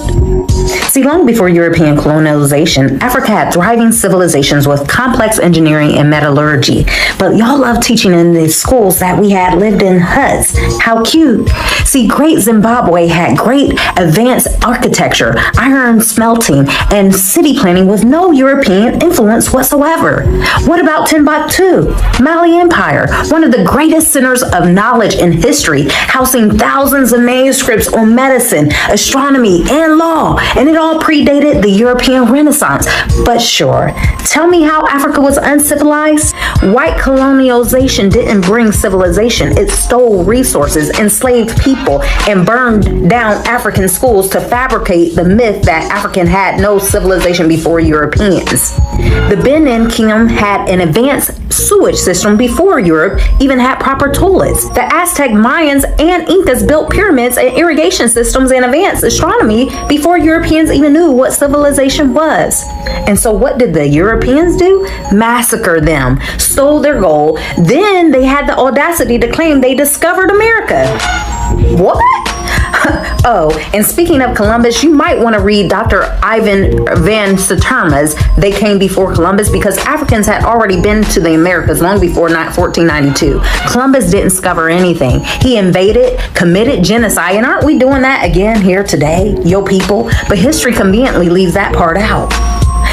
S11: See, long before European colonization, Africa had thriving civilizations with complex engineering and metallurgy. But y'all love teaching in these schools that we had lived in huts. How cute. See, great Zimbabwe had great advanced architecture, iron smelting, and city planning with no European influence whatsoever. What about Timbuktu, Mali Empire, one of the greatest centers of knowledge in history, housing thousands of manuscripts on medicine, astronomy, and law, and it all predated the European Renaissance. But sure, tell me how Africa was uncivilized? White colonialization didn't bring civilization. It stole resources, enslaved people, and burned down African schools to fabricate the myth that African had no civilization before Europeans. The Benin Kingdom had an advanced sewage system before Europe even had proper toilets. The Aztec, Mayans, and Incas built pyramids and irrigation systems and advanced astronomy before Europeans even knew what civilization was. And so what did the Europeans do? Massacre them, stole their gold. Then they had the audacity to claim they discovered America. What? Oh, and speaking of Columbus, you might want to read Dr. Ivan van Sertima's They Came Before Columbus, because Africans had already been to the Americas long before 1492. Columbus didn't discover anything. He invaded, committed genocide, and aren't we doing that again here today, yo people? But history conveniently leaves that part out.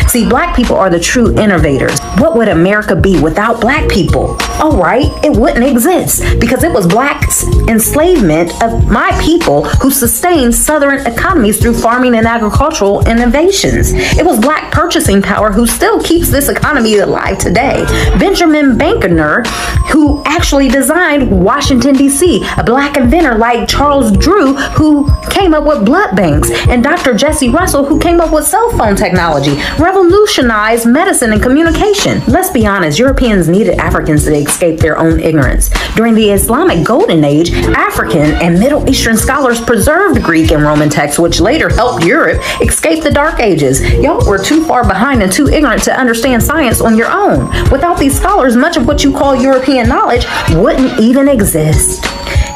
S11: See, black people are the true innovators. What would America be without black people? All right, it wouldn't exist, because it was blacks' enslavement of my people who sustained southern economies through farming and agricultural innovations. It was black purchasing power who still keeps this economy alive today. Benjamin Banneker, who actually designed Washington, D.C., a black inventor like Charles Drew, who came up with blood banks, and Dr. Jesse Russell, who came up with cell phone technology, revolutionized medicine and communication. Let's be honest, Europeans needed Africans to escape their own ignorance. During the Islamic Golden Age, African and Middle Eastern scholars preserved Greek and Roman texts, which later helped Europe escape the Dark Ages. Y'all were too far behind and too ignorant to understand science on your own. Without these scholars, much of what you call European knowledge wouldn't even exist.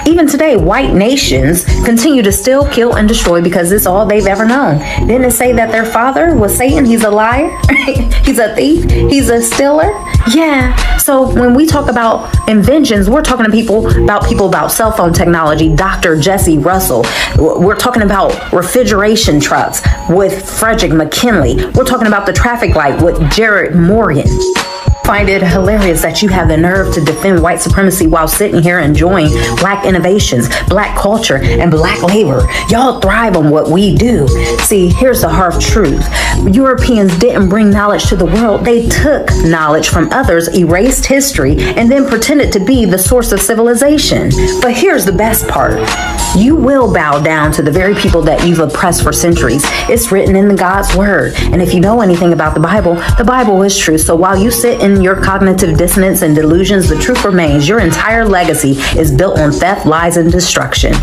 S11: Even today, white nations continue to still kill and destroy because it's all they've ever known. Didn't it say that their father was Satan? He's a liar. He's a thief. He's a stealer. Yeah. So when we talk about inventions, we're talking to people about cell phone technology, Dr. Jesse Russell. We're talking about refrigeration trucks with Frederick McKinley. We're talking about the traffic light with Jared Morgan. Find it hilarious that you have the nerve to defend white supremacy while sitting here enjoying black innovations, black culture, and black labor. Y'all thrive on what we do. See, here's the hard truth. Europeans didn't bring knowledge to the world. They took knowledge from others, erased history, and then pretended to be the source of civilization. But here's the best part. You will bow down to the very people that you've oppressed for centuries. It's written in the God's word. And if you know anything about the Bible is true. So while you sit in your cognitive dissonance and delusions, the truth remains. Your entire legacy is built on theft, lies, and destruction.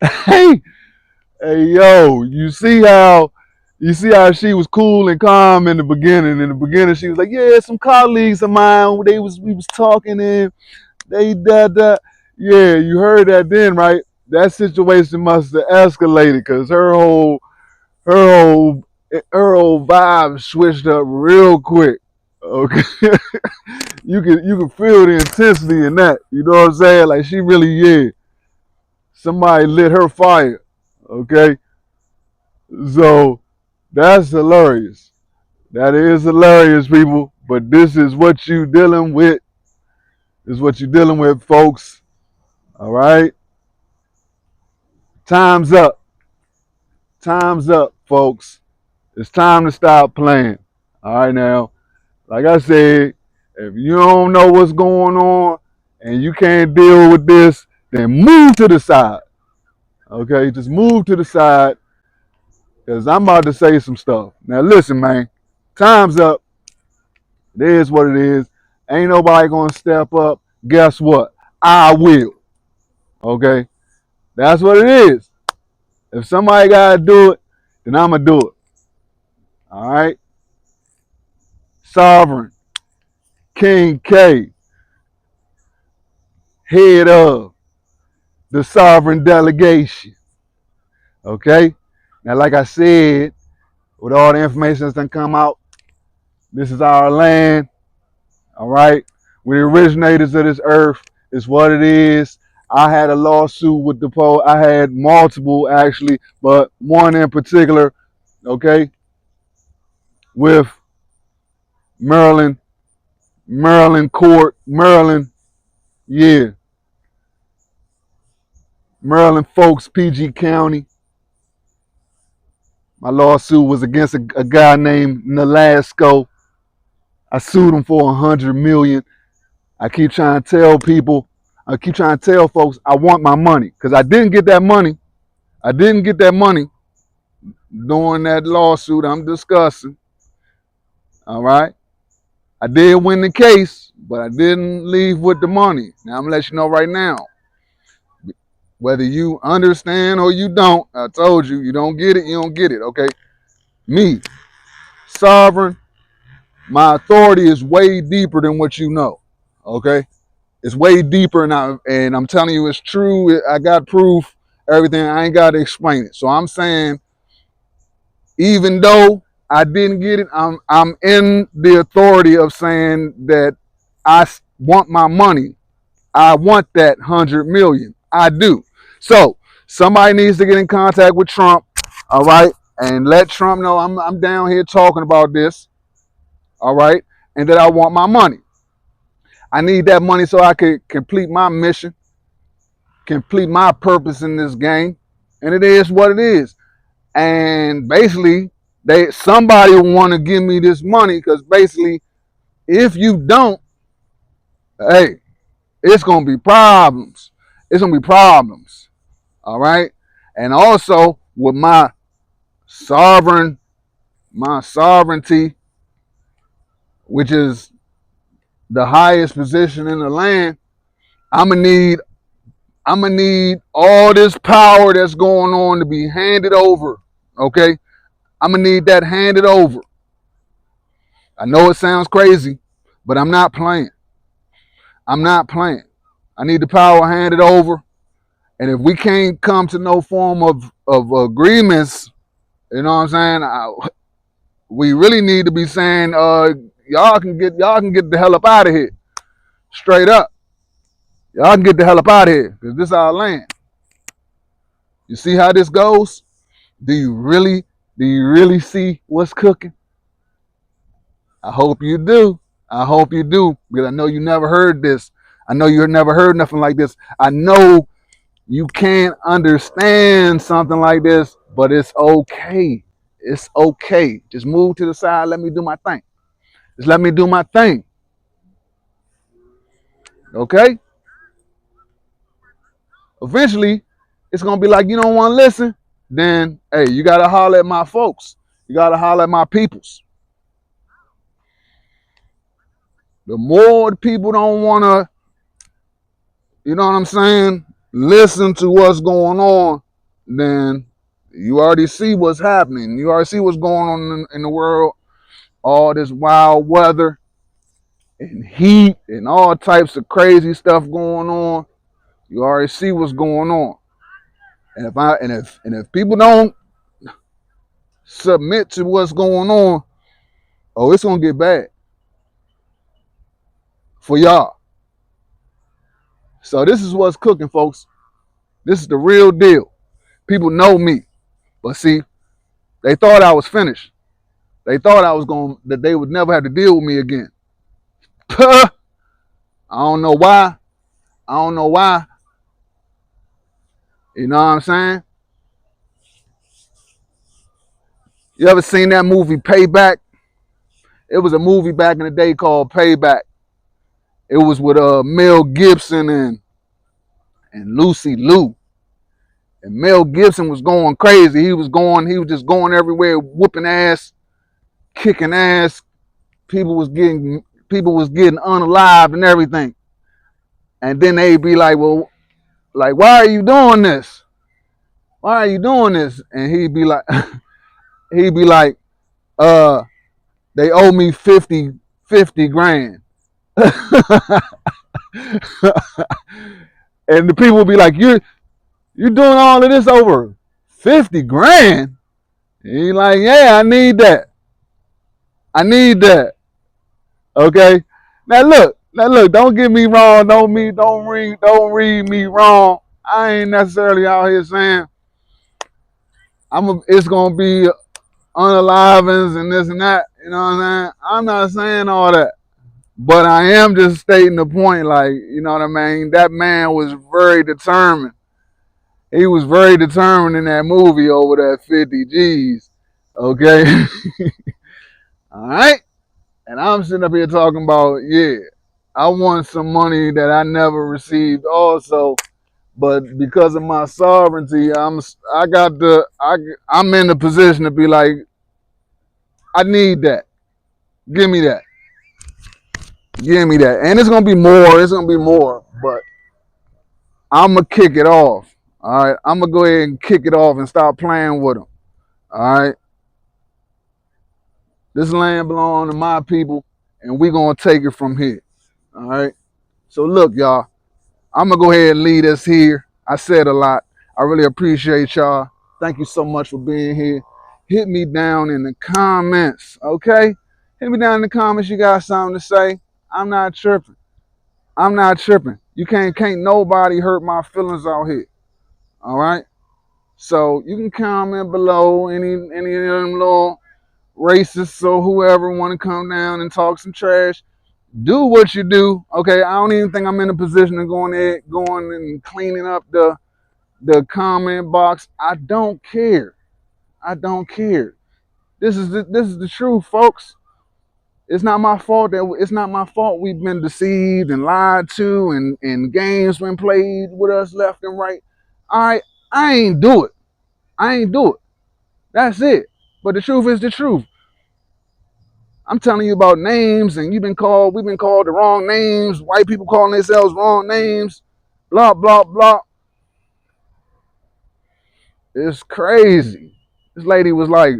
S7: Hey, yo, you see how she was cool and calm in the beginning. In the beginning, she was like, yeah, some colleagues of mine, we was talking and they that. Yeah, you heard that then, right? That situation must have escalated because her whole vibe switched up real quick. Okay. you can feel the intensity in that. You know what I'm saying? Like she really, somebody lit her fire. Okay. So that's hilarious. That is hilarious, people. But this is what you dealing with. This is what you're dealing with, folks. All right. Time's up. Time's up, folks. It's time to stop playing. All right, now, like I said, if you don't know what's going on and you can't deal with this, then move to the side. Okay, just move to the side because I'm about to say some stuff. Now listen, man, time's up. It is what it is. Ain't nobody gonna step up. Guess what? I will. Okay, that's what it is. If somebody gotta do it, then I'ma do it. All right. Sovereign, King K, head of the sovereign delegation. Okay. Now, like I said, with all the information that's done come out, this is our land. All right. We're the originators of this earth. It's what it is. I had a lawsuit with the poet. I had multiple actually, but one in particular, okay, with Maryland court, yeah, Maryland folks, PG County. My lawsuit was against a guy named Nolasco. I sued him for $100 million. I keep trying to tell folks I want my money because I didn't get that money. I didn't get that money during that lawsuit I'm discussing. All right. I did win the case, but I didn't leave with the money. Now I'm gonna let you know right now. Whether you understand or you don't, I told you, you don't get it, you don't get it. Okay. Me, sovereign, my authority is way deeper than what you know. Okay. It's way deeper, and I'm telling you, it's true. I got proof, everything. I ain't got to explain it. So I'm saying, even though I didn't get it, I'm in the authority of saying that I want my money. I want that $100 million. I do. So somebody needs to get in contact with Trump, all right, and let Trump know I'm down here talking about this, all right, and that I want my money. I need that money so I can complete my mission, complete my purpose in this game, and it is what it is. And basically, somebody will want to give me this money because basically, if you don't, hey, it's gonna be problems. It's gonna be problems. All right. And also with my sovereignty, which is the highest position in the land, I'm gonna need all this power that's going on to be handed over. Okay. I'm gonna need that handed over. I know it sounds crazy, but I'm not playing. I'm not playing. I need the power handed over. And if we can't come to no form of agreements, you know what I'm saying? We really need to be saying, y'all can get the hell up out of here. Straight up. Y'all can get the hell up out of here, because this is our land. You see how this goes? Do you really see what's cooking? I hope you do. I hope you do, because I know you never heard this. I know you never heard nothing like this. I know you can't understand something like this, but it's okay. It's okay. Just move to the side. Let me do my thing. Just let me do my thing. Okay? Eventually, it's going to be like, you don't want to listen? Then, hey, you got to holler at my folks. You got to holler at my peoples. The more people don't want to, you know what I'm saying, listen to what's going on, then you already see what's happening. You already see what's going on in the world. All this wild weather and heat and all types of crazy stuff going on. You already see what's going on. And if people don't submit to what's going on, oh, it's gonna get bad for y'all. So this is what's cooking, folks. This is the real deal. People know me, but see, they thought I was finished. They thought that they would never have to deal with me again. I don't know why. I don't know why. You know what I'm saying? You ever seen that movie Payback? It was a movie back in the day called Payback. It was with Mel Gibson and Lucy Liu. And Mel Gibson was going crazy. He was just going everywhere, whooping ass, kicking ass. People was getting unalived and everything. And then they'd be like, well, like, why are you doing this? Why are you doing this? And he'd be like, they owe me 50 grand. And the people would be like, you're doing all of this over 50 grand? And he's like, yeah, I need that. Okay. Now look, don't get me wrong. Don't read me wrong. I ain't necessarily out here saying it's gonna be unalivings and this and that. You know what I'm saying? I'm not saying all that. But I am just stating the point, like, you know what I mean? That man was very determined. He was very determined in that movie over that 50 G's. Okay? All right? And I'm sitting up here talking about, yeah, I want some money that I never received also, but because of my sovereignty, I'm in the position to be like, I need that. Give me that. And it's gonna be more, but I'm gonna kick it off. All right, I'm gonna go ahead and kick it off and stop playing with them. All right, this land belongs to my people, and we're gonna take it from here. All right. So look, y'all, I'm gonna go ahead and lead us here. I said a lot. I really appreciate y'all. Thank you so much for being here. Hit me down in the comments, okay? Hit me down in the comments. You got something to say? I'm not tripping. You can't nobody hurt my feelings out here. All right. So you can comment below any of them little racists or whoever want to come down and talk some trash. Do what you do. Okay. I don't even think I'm in a position of going and cleaning up the comment box. I don't care. This is the truth, folks. It's not my fault we've been deceived and lied to and games been played with us left and right. All right, I ain't do it. That's it. But the truth is the truth. I'm telling you about names, and we've been called the wrong names. White people calling themselves wrong names. Blah blah blah. It's crazy. This lady was like,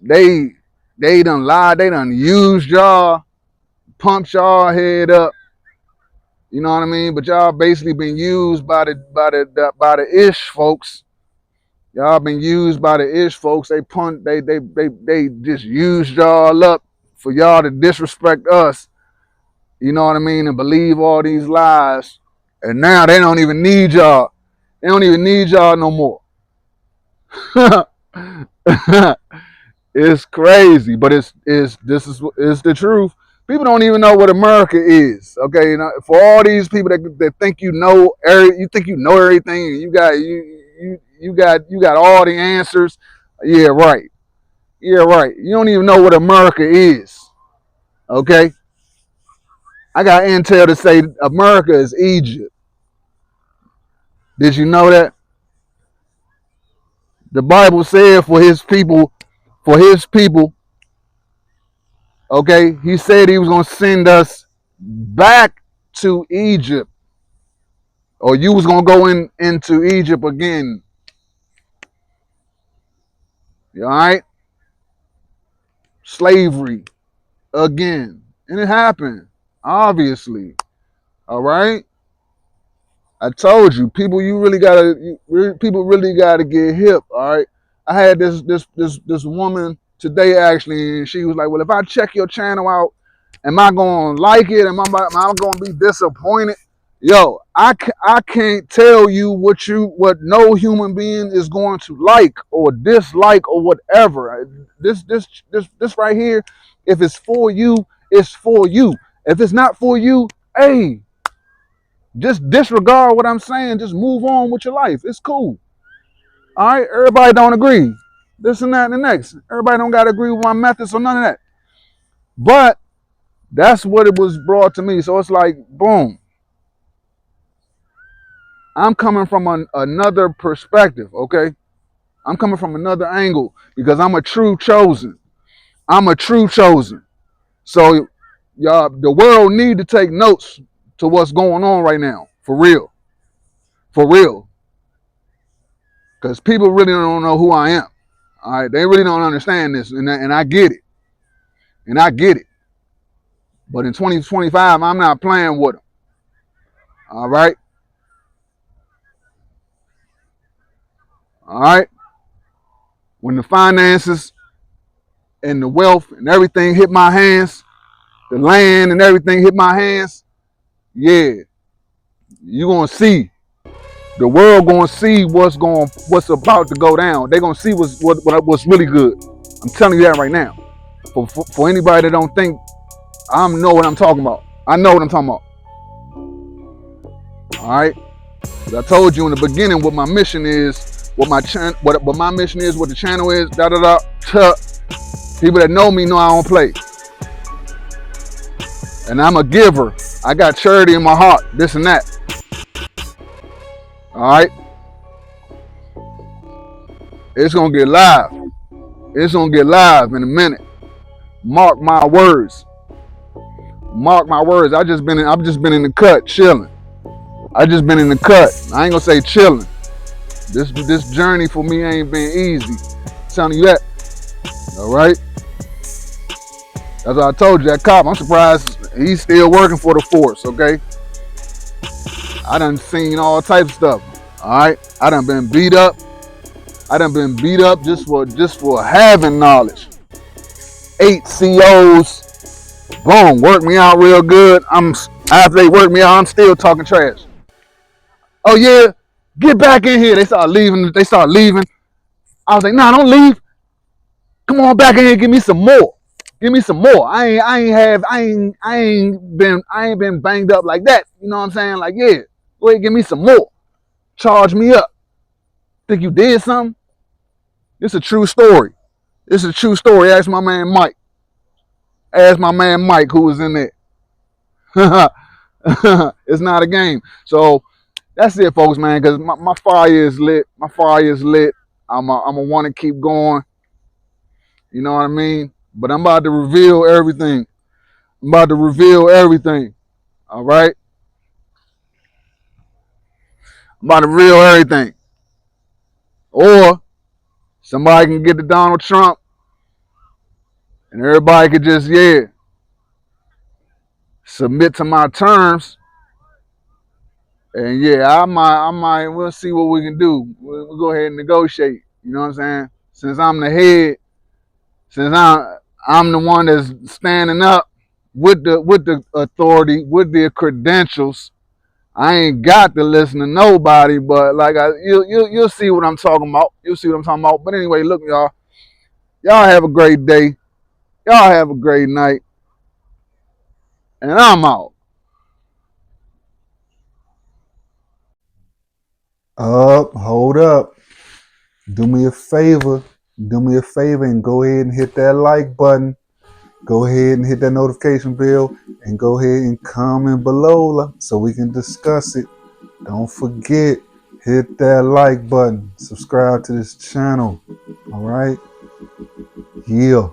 S7: they done lied, they done used y'all, pumped y'all head up. You know what I mean? But y'all basically been used by the ish folks. Y'all been used by the ish folks. They just used y'all up for y'all to disrespect us. You know what I mean? And believe all these lies. And now they don't even need y'all. They don't even need y'all no more. It's crazy, but it's the truth. People don't even know what America is. Okay, you know, for all these people that think you know everything, and you got all the answers. Yeah, right. You don't even know what America is. Okay, I got intel to say America is Egypt. Did you know that? The Bible said for his people, okay, he said he was going to send us back to Egypt, or you was going to go into Egypt again. All right? Slavery again. And it happened, obviously. All right? I told you, people really gotta get hip, all right? I had this woman today actually, and she was like, well, if I check your channel out, am I gonna like it? Am I gonna be disappointed? Yo, I can't tell you what no human being is going to like or dislike or whatever. This right here, if it's for you, it's for you. If it's not for you, hey, just disregard what I'm saying. Just move on with your life. It's cool. All right. Everybody don't agree. This and that and the next. Everybody don't got to agree with my methods or none of that. But that's what it was brought to me. So it's like, boom. I'm coming from another perspective, okay? I'm coming from another angle because I'm a true chosen. I'm a true chosen. So y'all, the world need to take notes to what's going on right now, for real. For real. Because people really don't know who I am. All right, they really don't understand this, and I get it. And I get it. But in 2025, I'm not playing with them. All right? All right? When the finances and the wealth and everything hit my hands, the land and everything hit my hands, yeah, you're going to see. The world going to see what's about to go down. They're going to see what's really good. I'm telling you that right now. For anybody that don't think, I know what I'm talking about. I know what I'm talking about. All right? As I told you in the beginning what my mission is, what my mission is, what the channel is, People that know me know I don't play. And I'm a giver. I got charity in my heart, this and that. All right? It's going to get live. It's going to get live in a minute. Mark my words. Mark my words. I've just been in the cut, chilling. I just been in the cut. I ain't gonna say chilling. This journey for me ain't been easy. I'm telling you that. All right. That's what I told you. That cop, I'm surprised he's still working for the force. Okay. I done seen all types of stuff. All right. I done been beat up. I done been beat up just for having knowledge. 8 COs. Boom, work me out real good. After they work me out, I'm still talking trash. Oh yeah, get back in here. They start leaving. I was like, nah, don't leave. Come on back in here, give me some more. Give me some more. I ain't been banged up like that. You know what I'm saying? Like, yeah, go ahead, give me some more. Charge me up. Think you did something? It's a true story. It's a true story. Ask my man Mike. Ask my man Mike who was in there. It's not a game. So that's it, folks, man, because my fire is lit. My fire is lit. I'm going to want to keep going. You know what I mean? But I'm about to reveal everything. I'm about to reveal everything. All right? I'm about to reveal everything. Or somebody can get to Donald Trump and everybody could just, submit to my terms. And yeah, we'll see what we can do. We'll go ahead and negotiate. You know what I'm saying? Since I'm the head, since I'm the one that's standing up with the authority, with the credentials, I ain't got to listen to nobody. But like you'll see what I'm talking about. You'll see what I'm talking about. But anyway, look, y'all. Y'all have a great day. Y'all have a great night. And I'm out. Hold up. Do me a favor. Do me a favor and go ahead and hit that like button. Go ahead and hit that notification bell and go ahead and comment below so we can discuss it. Don't forget, hit that like button. Subscribe to this channel. All right? Yeah.